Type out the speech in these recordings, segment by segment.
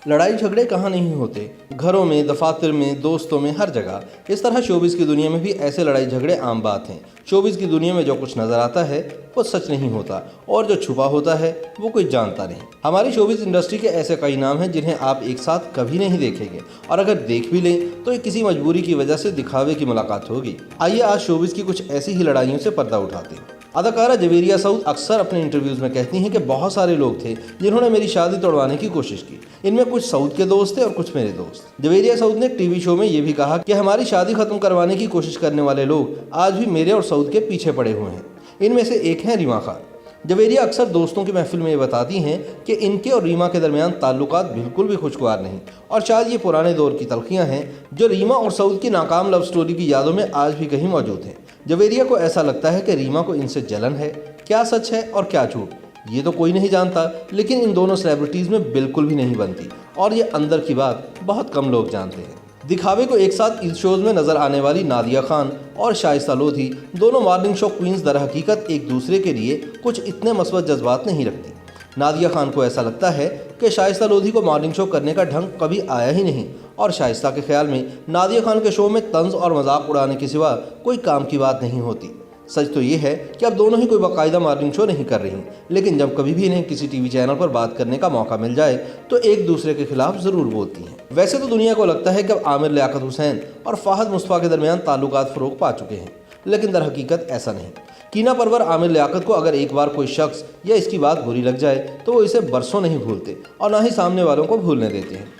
लड़ाई झगड़े कहाँ नहीं होते, घरों में, दफातर में, दोस्तों में, हर जगह। इस तरह शोबिस की दुनिया में भी ऐसे लड़ाई झगड़े आम बात हैं। शोबिस की दुनिया में जो कुछ नजर आता है वो सच नहीं होता और जो छुपा होता है वो कोई जानता नहीं। हमारी शोबिस इंडस्ट्री के ऐसे कई नाम हैं जिन्हें आप एक साथ कभी नहीं देखेंगे, और अगर देख भी लें तो ये किसी मजबूरी की वजह से दिखावे की मुलाकात होगी। आइए आज शोबिस की कुछ ऐसी ही लड़ाइयों से पर्दा उठाते हैं। अदाकारा जवेरिया सऊद अक्सर अपने इंटरव्यूज में कहती हैं कि बहुत सारे लोग थे जिन्होंने मेरी शादी तोड़वाने की कोशिश की। इनमें कुछ सऊद के दोस्त थे और कुछ मेरे दोस्त। जवेरिया सऊद ने एक टीवी शो में ये भी कहा कि हमारी शादी खत्म करवाने की कोशिश करने वाले लोग आज भी मेरे और सऊद के पीछे पड़े हुए हैं। इनमें से एक है रीमा खान। जवेरिया अक्सर दोस्तों की महफिल में ये बताती हैं कि इनके और रीमा के दरमियान ताल्लुकात बिल्कुल भी खुशगवार नहीं, और शायद ये पुराने दौर की तलखियां हैं जो रीमा और सऊद की नाकाम लव स्टोरी की यादों में आज भी कहीं मौजूद हैं। जवेरिया को ऐसा लगता है कि रीमा को इनसे जलन है। क्या सच है और क्या झूठ ये तो कोई नहीं जानता, लेकिन इन दोनों सेलिब्रिटीज में बिल्कुल भी नहीं बनती, और ये अंदर की बात बहुत कम लोग जानते हैं। दिखावे को एक साथ इस शोज में नजर आने वाली नादिया खान और शाइस्ता लोधी, दोनों मॉर्निंग शो क्वींस, दर हकीकत एक दूसरे के लिए कुछ इतने मस्बत जज्बात नहीं रखती। नादिया खान को ऐसा लगता है कि शाइस्ता लोधी को मॉर्निंग शो करने का ढंग कभी आया ही नहीं, और शाइस्ता के ख्याल में नादिया खान के शो में तंज और मजाक उड़ाने के सिवा कोई काम की बात नहीं होती। सच तो ये है कि अब दोनों ही कोई बाकायदा मॉर्निंग शो नहीं कर रही, लेकिन जब कभी भी इन्हें किसी टीवी चैनल पर बात करने का मौका मिल जाए तो एक दूसरे के खिलाफ ज़रूर बोलती हैं। वैसे तो दुनिया को लगता है कि अब आमिर लियाकत हुसैन और फाहद मुस्तफ़ा के दरमियान ताल्लुकात फ़रोग पा चुके हैं, लेकिन दर हकीकत ऐसा नहीं। कीना परवर आमिर लियाकत को अगर एक बार कोई शख्स या इसकी बात बुरी लग जाए तो वो इसे बरसों नहीं भूलते और ना ही सामने वालों को भूलने देते हैं।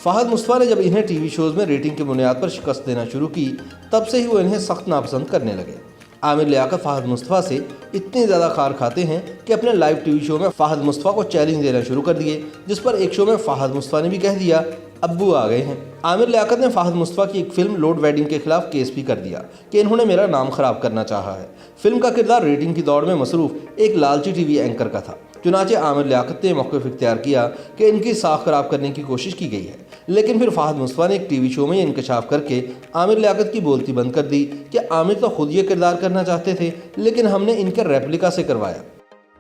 फाहद मुस्तफ़ा ने जब इन्हें टीवी शोज़ में रेटिंग की बुनियाद पर शिकस्त देना शुरू की, तब से ही वो इन्हें सख्त नापसंद करने लगे। आमिर लियाकत फाहद मुस्तफ़ा से इतनी ज़्यादा खार खाते हैं कि अपने लाइव टीवी शो में फाहद मुस्तफ़ा को चैलेंज देना शुरू कर दिए, जिस पर एक शो में फाहद मुस्तफ़ा ने भी कह दिया अब्बू आ गए हैं। आमिर लियाकत ने फाहद मुस्तफ़ा की एक फिल्म लोड वेडिंग के खिलाफ केस भी कर दिया कि इन्होंने मेरा नाम खराब करना चाहा है। फिल्म का किरदार रेटिंग की दौड़ में मसरूफ एक लालची टीवी एंकर का था। चुनाचे आमिर लियाकत ने मौक़िफ़ इख्तियार किया कि इनकी साख खराब करने की कोशिश की गई है, लेकिन फिर फाहद मुस्तफ़ा ने एक टीवी शो में इंकशाफ करके आमिर लियाकत की बोलती बंद कर दी कि आमिर तो खुद ये किरदार करना चाहते थे, लेकिन हमने इनके रेप्लिका से करवाया।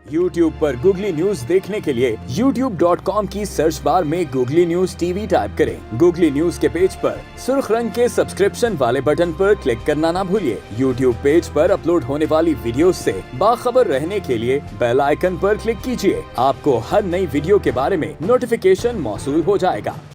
YouTube पर गूगली न्यूज देखने के लिए youtube.com की सर्च बार में गूगली न्यूज टीवी टाइप करें। गूगली न्यूज के पेज पर सुर्ख रंग के सब्सक्रिप्शन वाले बटन पर क्लिक करना ना भूलिए। YouTube पेज पर अपलोड होने वाली वीडियोस से बाखबर रहने के लिए बेल आइकन पर क्लिक कीजिए। आपको हर नई वीडियो के बारे में नोटिफिकेशन मौसूल हो जाएगा।